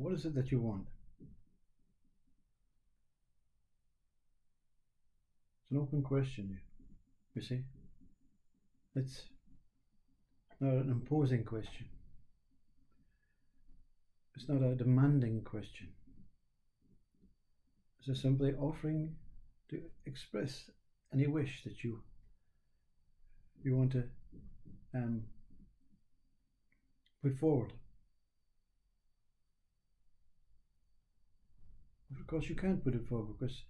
What is it that you want? It's an open question, you see. It's not an imposing question. It's not a demanding question. It's just simply offering to express any wish that you want to put forward. Of course, you can't put it forward because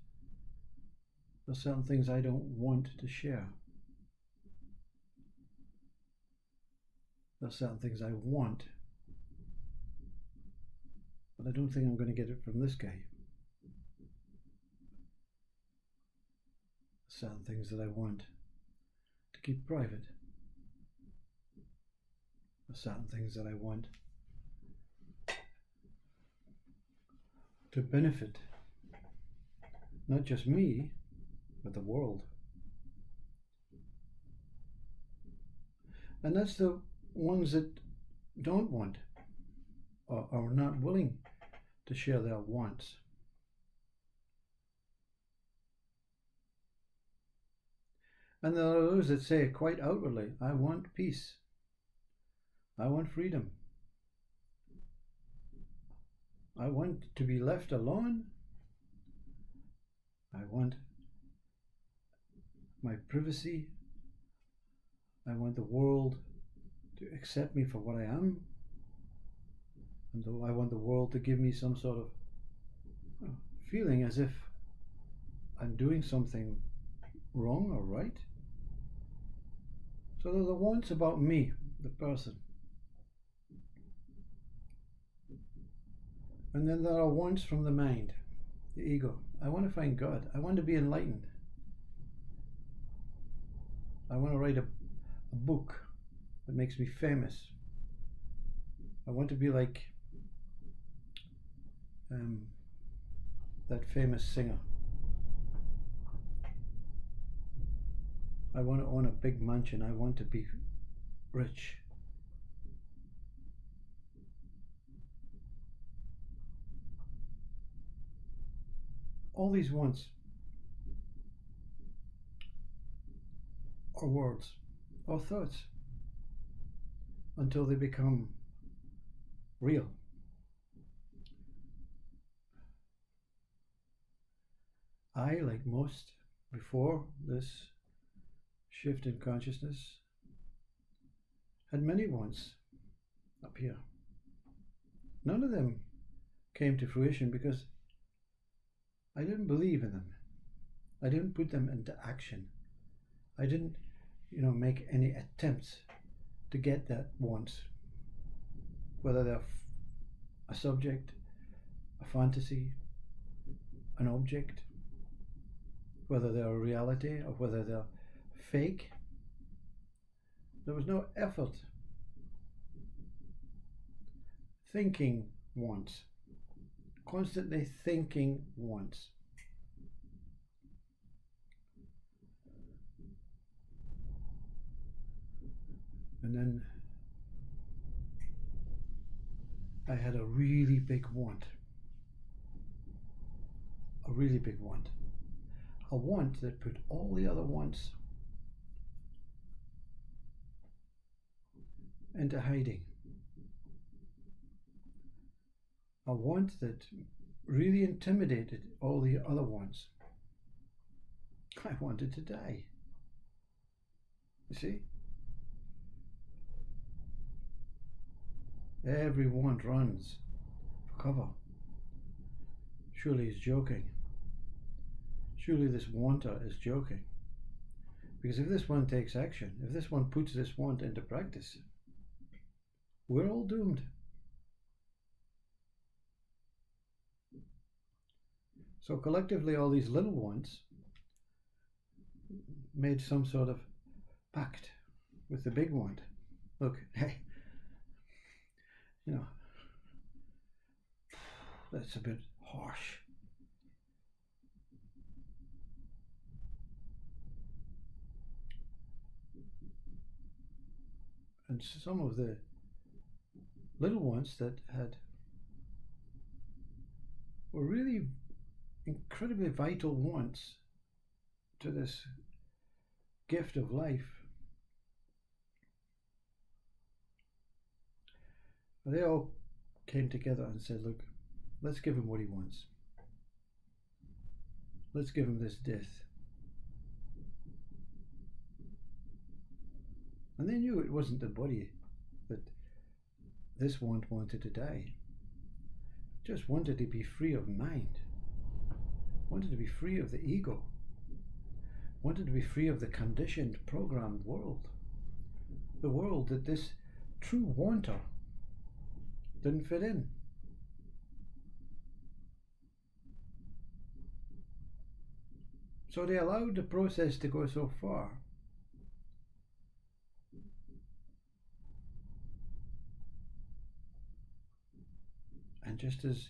there's certain things I don't want to share. There's certain things I want, but I don't think I'm going to get it from this guy. Certain things that I want to keep private. There's certain things that I want to benefit not just me, but the world. And that's the ones that don't want or are not willing to share their wants. And there are those that say quite outwardly, I want peace. I want freedom. I want to be left alone. I want my privacy. I want the world to accept me for what I am. And I want the world to give me some sort of feeling as if I'm doing something wrong or right. So they're the wants about me, the person. And then there are wants from the mind, the ego. I want to find God. I want to be enlightened. I want to write a book that makes me famous. I want to be like that famous singer. I want to own a big mansion. I want to be rich. All these wants are words or thoughts until they become real. I, like most before this shift in consciousness, had many wants up here. None of them came to fruition because I didn't believe in them. I didn't put them into action. I didn't, make any attempts to get that want, whether they're a subject, a fantasy, an object, whether they're a reality or whether they're fake. There was no effort. Thinking once, constantly thinking once. And then I had a really big want. A really big want. A want that put all the other wants into hiding. A want that really intimidated all the other wants. I wanted to die. You see? Every want runs for cover. Surely he's joking. Surely this wanter is joking. Because if this one takes action, if this one puts this want into practice, we're all doomed. So collectively, all these little wants made some sort of pact with the big want. Look, hey, that's a bit harsh. And some of the little ones that had were really incredibly vital wants to this gift of life. They all came together and said, look, let's give him what he wants. Let's give him this death. And they knew it wasn't the body that this want wanted to die. It just wanted to be free of mind. Wanted to be free of the ego. Wanted to be free of the conditioned, programmed world. The world that this true wanter didn't fit in. So they allowed the process to go so far. And just as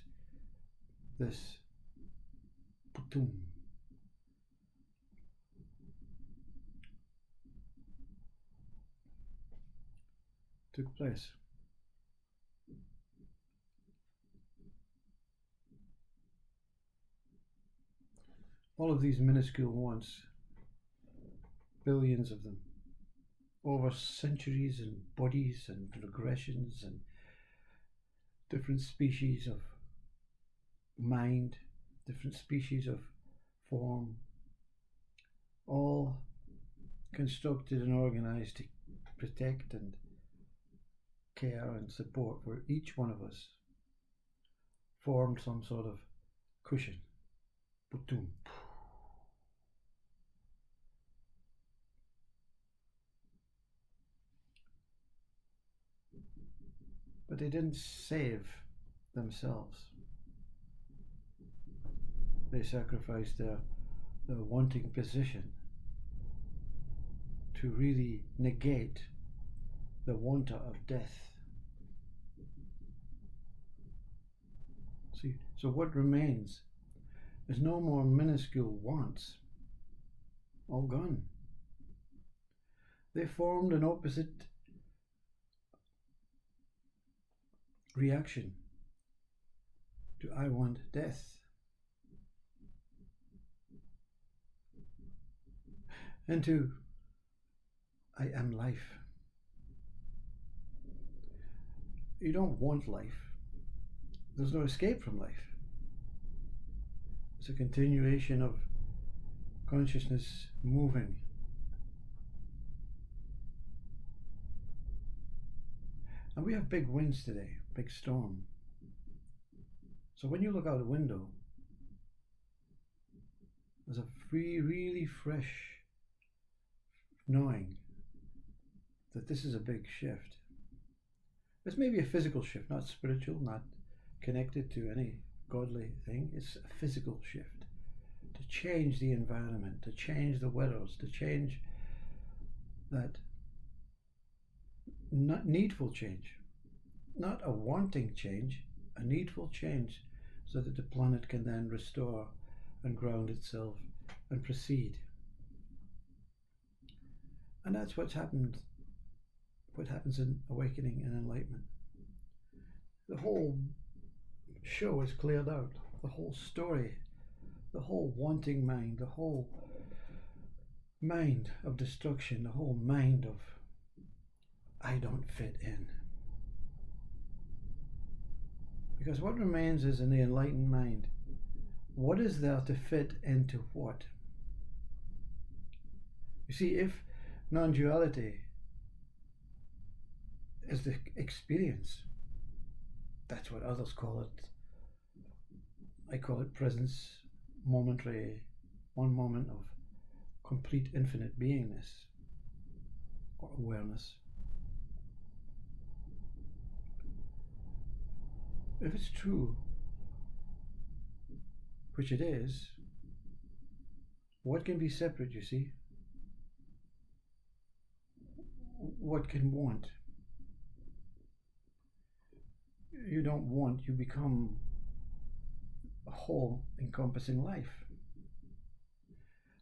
this putum took place, all of these minuscule wants, billions of them, over centuries and bodies and regressions and different species of mind, different species of form, all constructed and organized to protect and care and support for each one of us, formed some sort of cushion. Putum. But they didn't save themselves. They sacrificed their wanting position to really negate the wanter of death. See, so what remains is no more minuscule wants, all gone. They formed an opposite reaction to I want death, and to I am life. You don't want life. There's no escape from life. It's a continuation of consciousness moving. And we have big winds today, big storm. So when you look out the window, there's a really fresh knowing that this is a big shift. It's maybe a physical shift, not spiritual, not connected to any godly thing. It's a physical shift to change the environment, to change the weathers, to change that not needful change, not a wanting change, a needful change, so that the planet can then restore and ground itself and proceed. And that's what's happened, what happens in awakening and enlightenment. The whole show is cleared out, the whole story, the whole wanting mind, the whole mind of destruction, the whole mind of I don't fit in. Because what remains is in the enlightened mind, what is there to fit into what? You see, if non-duality is the experience, that's what others call it. I call it presence, momentary, one moment of complete infinite beingness or awareness. If it's true, which it is, what can be separate, you see? What can want? You don't want, you become a whole encompassing life.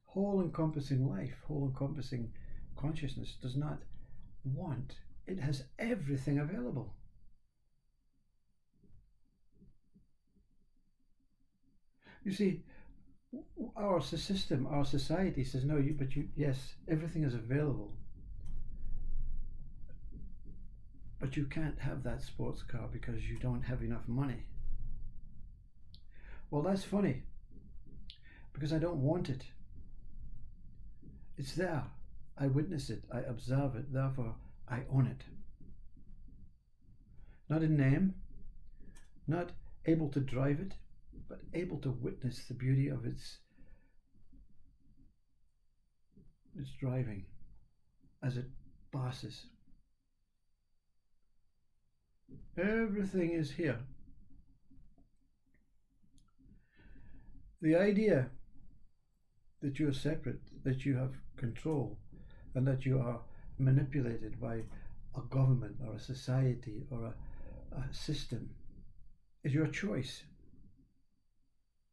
Whole encompassing life, whole encompassing consciousness does not want. It has everything available. You see, our system, our society says no. Yes, everything is available, but you can't have that sports car because you don't have enough money. Well, that's funny because I don't want it. It's there. I witness it. I observe it. Therefore, I own it. Not in name, not able to drive it, but able to witness the beauty of its driving as it passes. Everything is here. The idea that you are separate, that you have control, and that you are manipulated by a government or a society or a system is your choice.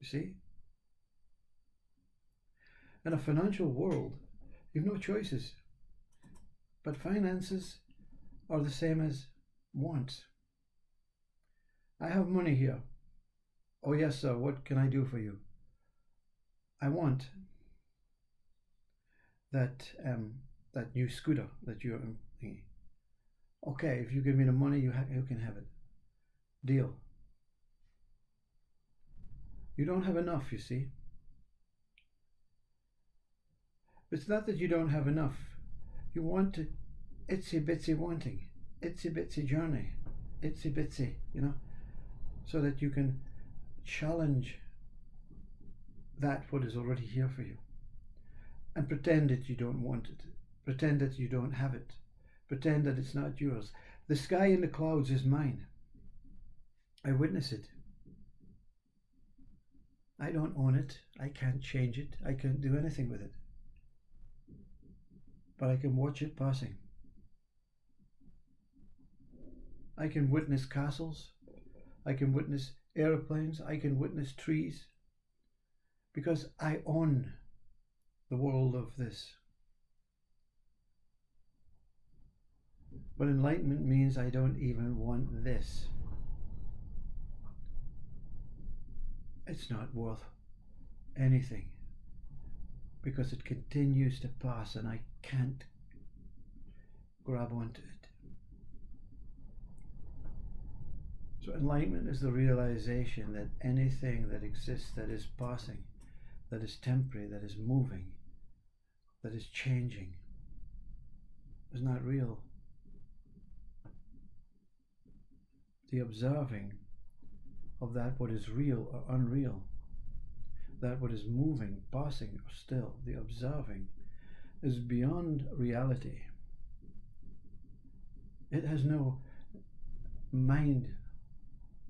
You see? In a financial world, you've no choices. But finances are the same as wants. I have money here. Oh yes, sir, what can I do for you? I want that new scooter that you're thinking. Okay, if you give me the money, you can have it. Deal. You don't have enough, you see. It's not that you don't have enough. You want to itsy bitsy wanting, itsy bitsy journey, itsy bitsy, so that you can challenge that what is already here for you and pretend that you don't want it, pretend that you don't have it, pretend that it's not yours. The sky in the clouds is mine. I witness it. I don't own it. I can't change it. I can't do anything with it. But I can watch it passing. I can witness castles. I can witness airplanes. I can witness trees. Because I own the world of this. But enlightenment means I don't even want this. It's not worth anything because it continues to pass and I can't grab onto it. So enlightenment is the realization that anything that exists that is passing, that is temporary, that is moving, that is changing, is not real. The observing of that what is real or unreal, that what is moving, passing or still, the observing is beyond reality. It has no mind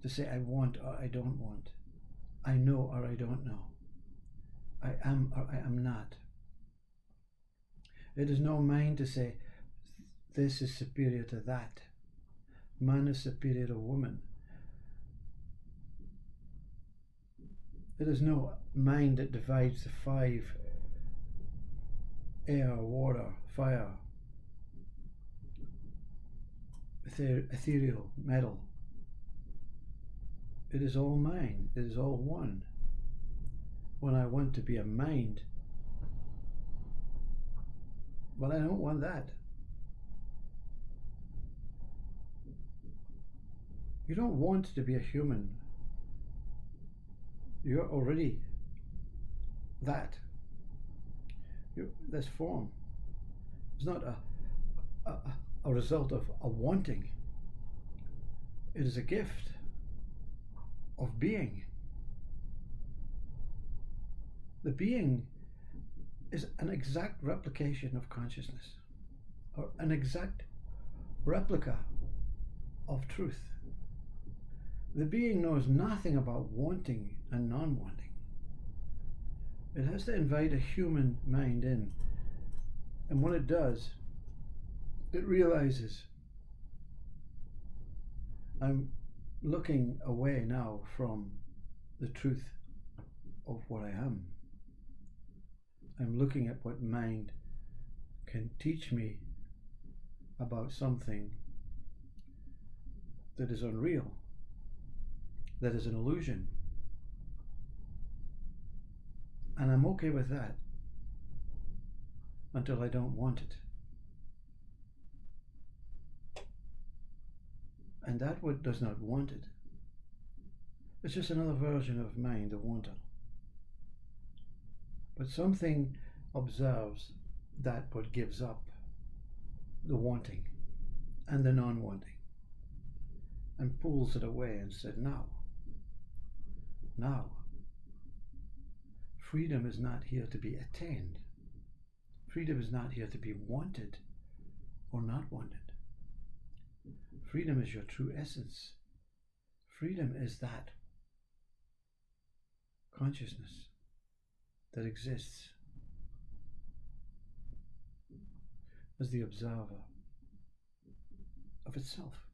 to say I want or I don't want, I know or I don't know, I am or I am not. It has no mind to say this is superior to that, man is superior to woman. It is no mind that divides the five: air, water, fire, ethereal, metal. It is all mind. It is all one. When I want to be a mind, but I don't want that. You don't want to be a human. You're already that. This form is not a result of a wanting. It is a gift of being. The being is an exact replication of consciousness, or an exact replica of truth. The being knows nothing about wanting and non-wanting. It has to invite a human mind in, and when it does, it realizes, I'm looking away now from the truth of what I am. I'm looking at what mind can teach me about something that is unreal, that is an illusion. And I'm okay with that until I don't want it. And that what does not want it, it's just another version of mind, the wanter. But something observes that what gives up the wanting and the non-wanting and pulls it away and said, now, freedom is not here to be attained. Freedom is not here to be wanted or not wanted. Freedom is your true essence. Freedom is that consciousness that exists as the observer of itself.